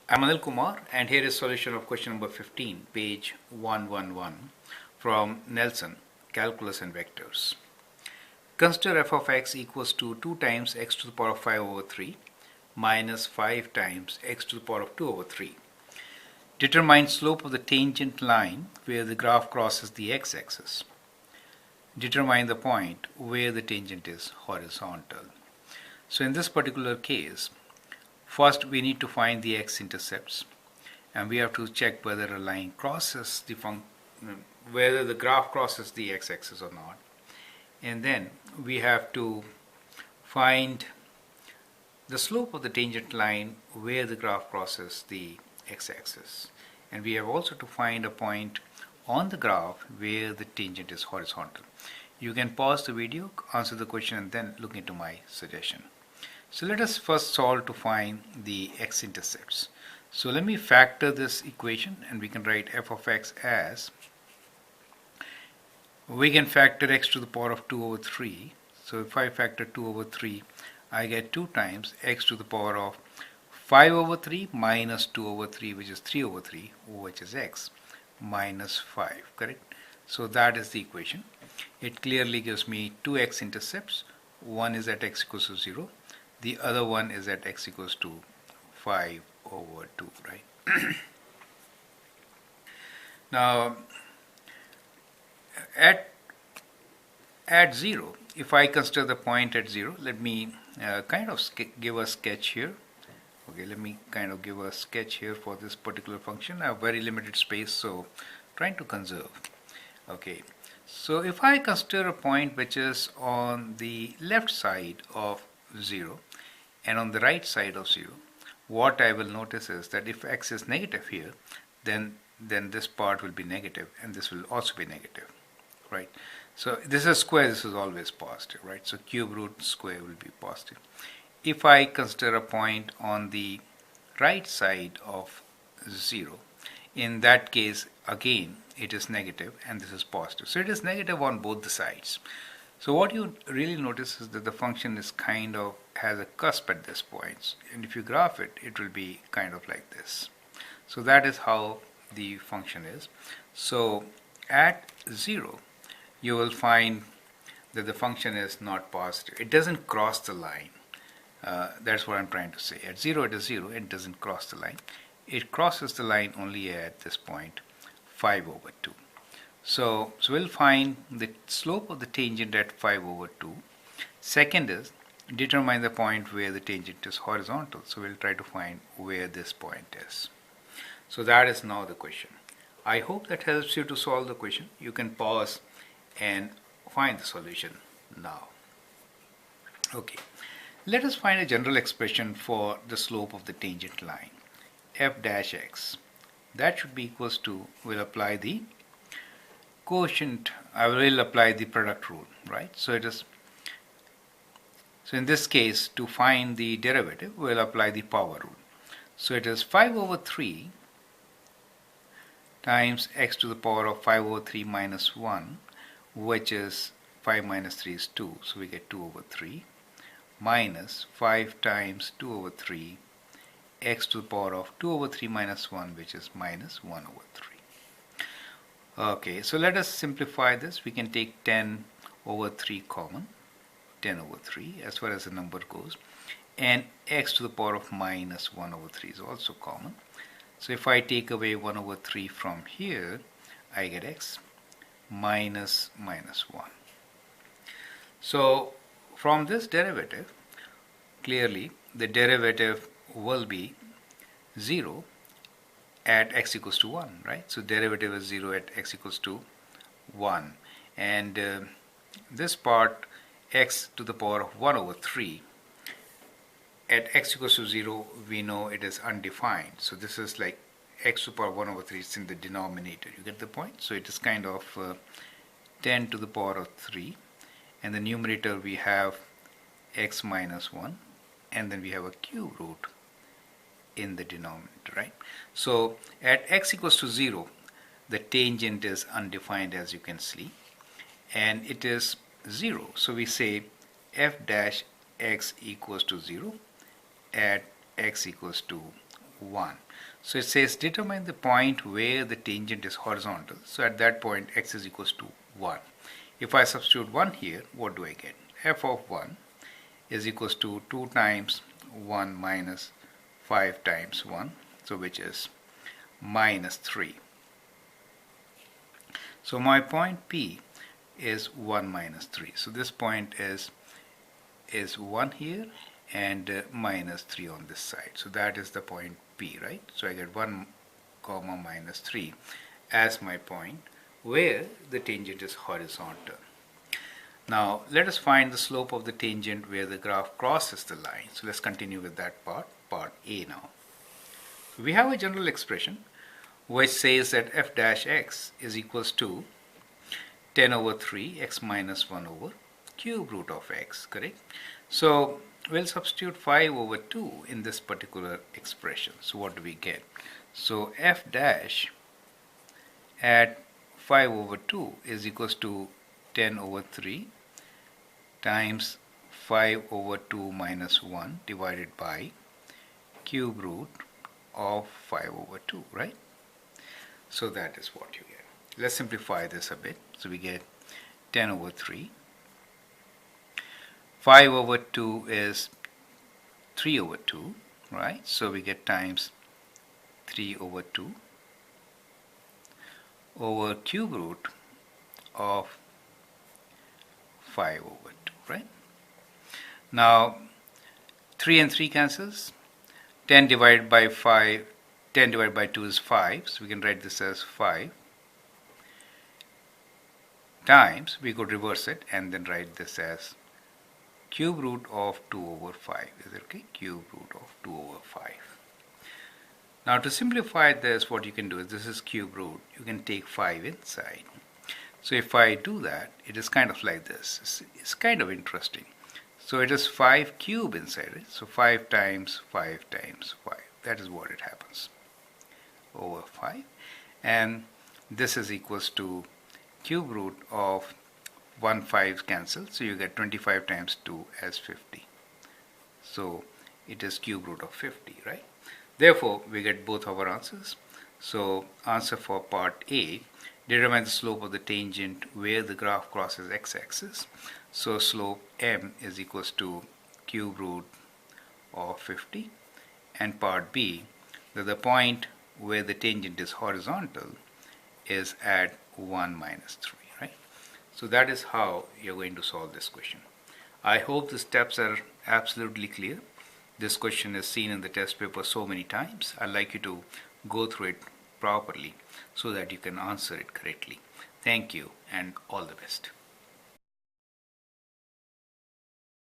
I'm Anil Kumar, and here is solution of question number 15, page 111 from Nelson, Calculus and Vectors. Consider f of x equals to 2 times x to the power of 5 over 3 minus 5 times x to the power of 2 over 3. Determine slope of the tangent line where the graph crosses the x-axis. Determine the point where the tangent is horizontal. So in this particular case, first we need to find the x-intercepts, and we have to check whether a line crosses whether the graph crosses the x-axis or not. And then we have to find the slope of the tangent line where the graph crosses the x-axis. And we have also to find a point on the graph where the tangent is horizontal. You can pause the video, answer the question, and then look into my suggestion. So let us first solve to find the x-intercepts. So let me factor this equation, and we can write f of x as, we can factor x to the power of 2 over 3. So if I factor 2 over 3, I get 2 times x to the power of 5 over 3 minus 2 over 3, which is 3 over 3, which is x, minus 5, correct? So that is the equation. It clearly gives me two x-intercepts. One is at x equals to 0. The other one is at x equals to 5 over 2, right? Now, at 0, if I consider the point at 0, let me kind of give a sketch here. Okay, let me kind of give a sketch here for this particular function. I have very limited space, so trying to conserve. Okay, so if I consider a point which is on the left side of 0 and on the right side of 0, what I will notice is that if x is negative here, then this part will be negative, and this will also be negative, right? So this is square, this is always positive, right? So cube root square will be positive. If I consider a point on the right side of 0, in that case, again, it is negative and this is positive. So it is negative on both the sides. So what you really notice is that the function is kind of has a cusp at this point, and if you graph it, it will be kind of like this. So that is how the function is. So at 0, you will find that the function is not positive. It doesn't cross the line. That's what I'm trying to say. At 0, it is 0, it doesn't cross the line. It crosses the line only at this point, 5 over 2. So we'll find the slope of the tangent at 5 over 2. Second is, determine the point where the tangent is horizontal. So we'll try to find where this point is. So that is now the question. I hope that helps you to solve the question. You can pause and find the solution now. Okay, let us find a general expression for the slope of the tangent line, f dash x. That should be equals to, we'll apply the quotient, I will apply the product rule, right? So in this case, to find the derivative, we'll apply the power rule. So it is 5 over 3 times x to the power of 5 over 3 minus 1, which is 5 minus 3 is 2, so we get 2 over 3, minus 5 times 2 over 3, x to the power of 2 over 3 minus 1, which is minus 1 over 3. Okay, so let us simplify this. We can take 10 over 3 common, 10 over 3 as far as the number goes, and x to the power of minus 1 over 3 is also common. So if I take away 1 over 3 from here, I get x minus 1. So from this derivative, clearly the derivative will be 0 at x equals to 1, right? So derivative is 0 at x equals to 1. And this part, x to the power of 1 over 3, at x equals to 0, we know it is undefined. So this is like x to the power of 1 over 3 is in the denominator. You get the point? So it is kind of 10 to the power of 3. And the numerator we have x minus 1. And then we have a cube root in the denominator, right? So at x equals to 0, the tangent is undefined, as you can see, and it is 0. So we say f dash x equals to 0 at x equals to 1. So it says determine the point where the tangent is horizontal. So at that point x is equals to 1. If I substitute 1 here, what do I get? F of 1 is equals to 2 times 1 minus 5 times 1, so which is minus 3. So my point P is 1 minus 3. So this point is 1 here and minus 3 on this side. So that is the point P, right? So I get 1 comma minus 3 as my point where the tangent is horizontal. Now let us find the slope of the tangent where the graph crosses the line. So let's continue with that part A now. We have a general expression which says that f dash x is equals to 10 over 3 x minus 1 over cube root of x, correct? So we'll substitute 5 over 2 in this particular expression. So what do we get? So f dash at 5 over 2 is equals to 10 over 3 times 5 over 2 minus 1 divided by cube root of 5 over 2, right? So that is what you get. Let's simplify this a bit. So we get 10 over 3. 5 over 2 is 3 over 2, right? So we get times 3 over 2 over cube root of 5 over 2, right? Now 3 and 3 cancels. 10 divided by 5, 10 divided by 2 is 5, so we can write this as 5 times, we could reverse it and then write this as cube root of 2 over 5. Is it okay? Cube root of 2 over 5. Now to simplify this, what you can do is, this is cube root, you can take 5 inside. So if I do that, it is kind of like this. It's kind of interesting. So it is 5 cube inside it. So 5 times 5 times 5. That is what it happens. Over 5. And this is equals to cube root of 1 5 cancel. So you get 25 times 2 as 50. So it is cube root of 50, right? Therefore, we get both our answers. So answer for part A, determine the slope of the tangent where the graph crosses x-axis. So slope m is equals to cube root of 50. And part B, that the point where the tangent is horizontal is at 1 minus 3, right? So that is how you're going to solve this question. I hope the steps are absolutely clear. This question is seen in the test paper so many times. I'd like you to go through it properly so that you can answer it correctly. Thank you and all the best.